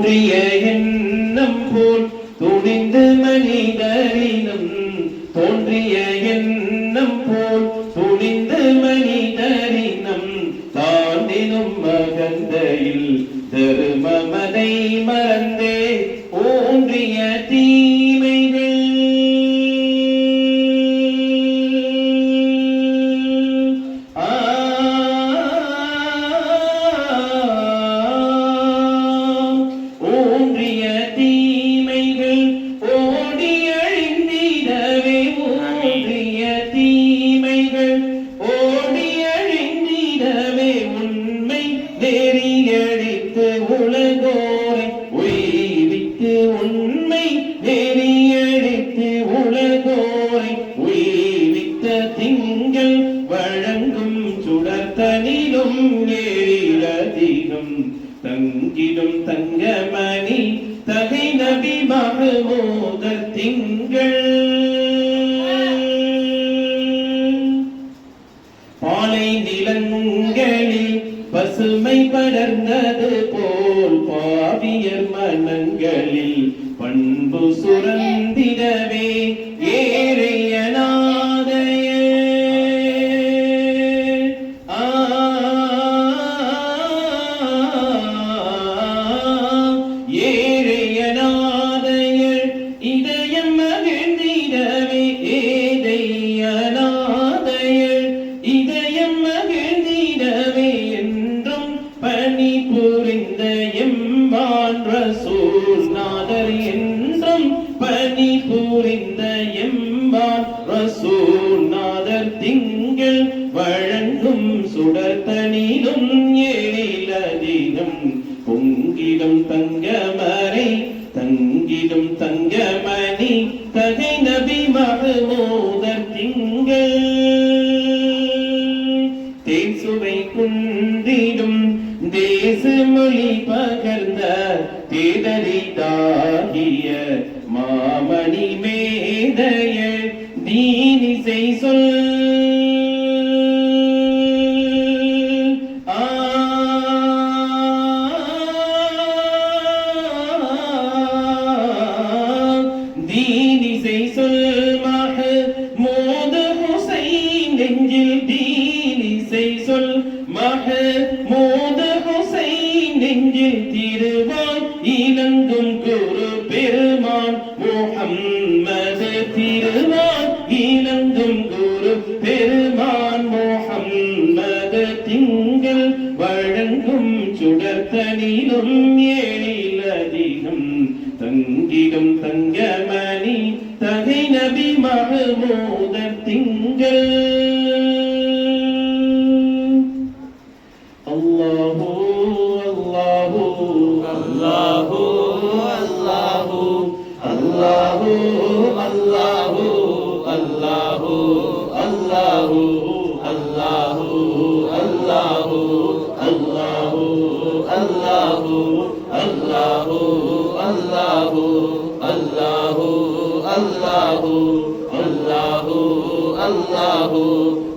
எண்ணம் போல் துணிந்து மனிதரினம் தோன்றிய எண்ணம் போல் துணிந்து மனிதரினம் தாண்டினும் மகந்தையில் தருமமதை மறந்தே ஓன்றிய தீமைகள் நெறியடித்து உலகோரை உய்வித்து உண்மை நெறியடித்து உலகோரை உய்வித்த திங்கள் வழங்கும் சுடர்த்தனிலும் ஏறிலதிகம் தங்கிடும் தங்கமணி தகை நபி மஹ்மூதர் திங்கள் பாலை நிலங்களில் பசுமை படர்ந்தது போல் பாவியர் மனங்களில் பண்பு சுரந்திடவே ஏறையனாதைய ஏறையனாதையர் இதயம் மகிழ்ந்திடவே ஏதையனாதையர் இதயம் மகிழ்ந்திடவே பணி புரிந்த எம்மான் ரசூல் நாதர் என்றும் பணி புரிந்த எம்மான் ரசூல் நாதர் திங்கள் வழங்கும் சுடர்த்தனிலும் எழிலதினம் பொங்கிடும் தங்கமறை தங்கிடும் தங்கமணி தகை நபி மஹ்மூதர் திங்கள் தேன் சுவை குன்றிடும் தேச மொழி பகர்ந்த தேடரிதாகிய மாமணி மேதைய தீனிசை சொல் தீனிசை சொல் மஹ்மூத் ஹுசைன் நெஞ்சில் தீனிசை சொல் மஹ்மூத் ஹுசைன் நெஞ்சில் திருவாய் இலங்கும் குரு பெருமான் முஹம்மது திருவாய் இலங்கும் குரு பெருமான் முஹம்மது திங்கள் வழங்கும் சுடர்த்தனிலும் ஏழிலதிகம் தங்கிடும் தங்கமணி தகை நபி மஹ்மூதர் திங்கள் அல்லாஹு அல்லாஹு அல்லாஹு அல்லாஹு அல்லாஹு அல்லாஹு அல்லாஹு அல்லாஹு அல்லாஹு அல்லாஹு அல்லாஹு அல்லாஹு அல்லாஹு அல்லாஹு அல்லாஹு அல்லாஹு அல்லாஹு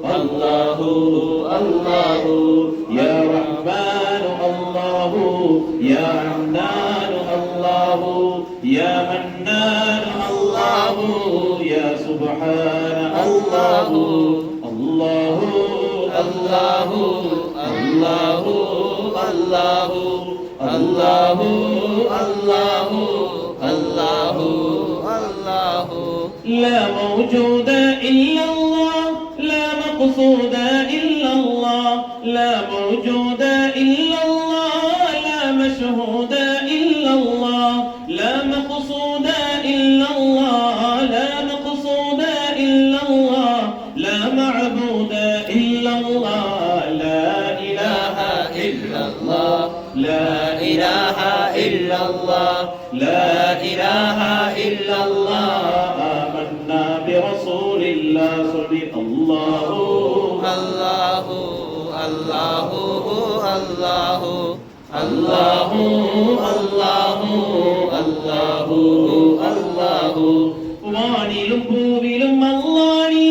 அல்லாஹு அல்லாஹு யா ரஹ்மான் அல்லாஹு யா அன்னான் அல்லாஹு யா மன்னான் அல்லாஹு யா சுப்ஹான அல்லாஹு அல்லாஹு அல்லாஹு அல்லாஹு அல்லாஹு அல்லாஹு அல்லாஹு அல்லாஹு அல்லாஹு லா மௌஜூத இல்லல்லாஹ் லா மக்சூத இல்லல்லாஹ் லா மௌஜூத இல்லல்லாஹ் லா மஷ்ஹூத இல்லல்லாஹ் லா மக்சூத இல்லல்லாஹ் லா மக்சூத இல்லல்லாஹ் லா மஅபூத இல்லல்லாஹ் லா இலாஹா இல்லல்லாஹ் லா இலாஹா இல்லல்லாஹ் லா இலாஹா இல்லல்லாஹ் ஆமன்னா பிரசூலில்லாஹ் ஸல்லல்லாஹு அல்லாஹு அல்லாஹு அல்லாஹு அல்லாஹு அல்லாஹு அல்லாஹு அல்லாஹு வானிலும் பூவிலும் அல்லாஹ்னி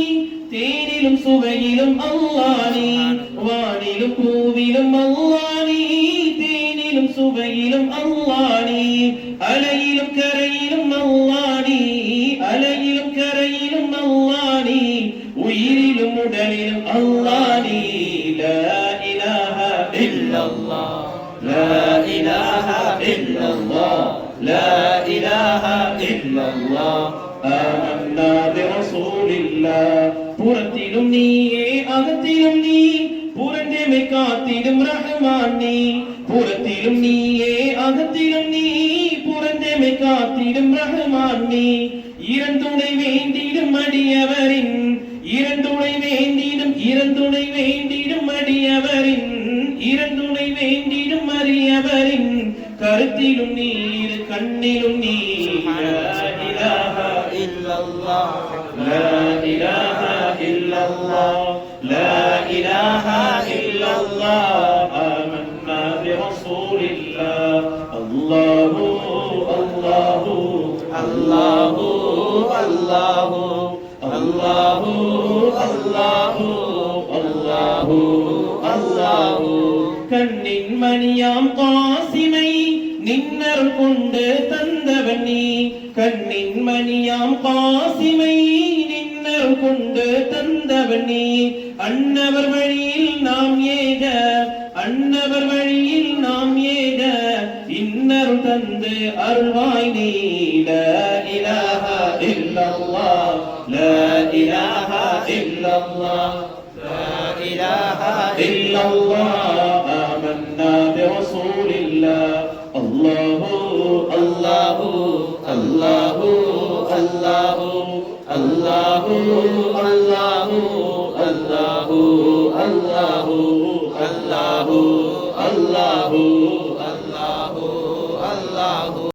தேனிலும் சுவையிலும் அல்லாஹ்னி வானிலும் பூவிலும் அல்லாஹ்னி தேனிலும் சுவையிலும் அல்லாஹ்னி அலையிலும் கரையிலும் அல்லாஹ் அலையிலும் கரையிலும் அல்லாஹ் உயிரிலும் உடலிலும் அல்லாஹ் லா இலாஹா இல்லல்லாஹ் லா இலாஹா இல்லல்லாஹ் லா இலாஹா இல்லல்லாஹ் ஆமன்னா பிரசூலில்லாஹ் புறத்திலும் நீயே அகத்திலும் நீ புறந்தேமை காத்திடும் ரஹ்மான் நீ புறத்திலும் நீயே அகத்திலும் நீ புறந்தேமை காத்திடும் ரஹ்மான் நீ இரந்துணை வேண்டிடும் அடியவரின் இரந்துணை வேண்டிடும் அடியவரின் இரந்துணை வேண்டிடும் அரியவரின் கருத்திலும் நீர் கண்ணிலும் நீர் லா இலாஹா இல்லல்லாஹ் லா இலாஹா இல்லல்லாஹ் லா இலாஹா இல்லல்லாஹ் ஆமன்னா பிரசூலில்லாஹ் அல்லாஹு அல்லாஹு அல்லாஹு அல்லாஹு அல்லாஹு அல்லாஹு அல்லாஹு அல்லாஹு கண்ணின் மணியாம் காசிமை நின்னர் கொண்டு தந்தவன் நீ கண்ணின் மணியாம் காசிமை நின்னர் கொண்டு தந்தவன் நீ அன்னவர் வழியில் நாம் ஏக அன்னவர் வழியில் நாம் ஏக இன்னர் தந்து அருள்வாய் நீ லா இலாஹா இல்லல்லாஹ் லா இலாஹா இல்லல்லாஹ் லா இலாஹா இல்லல்லாஹ் ஆமன்னா பிரசூலில்லாஹ் அல்லாஹு அல்லாஹு அல்லாஹு அல்லாஹு அல்லாஹு அல்லாஹு அல்லாஹு அல்லாஹு அல்லாஹு அல்லாஹு அல்லாஹு அல்லாஹு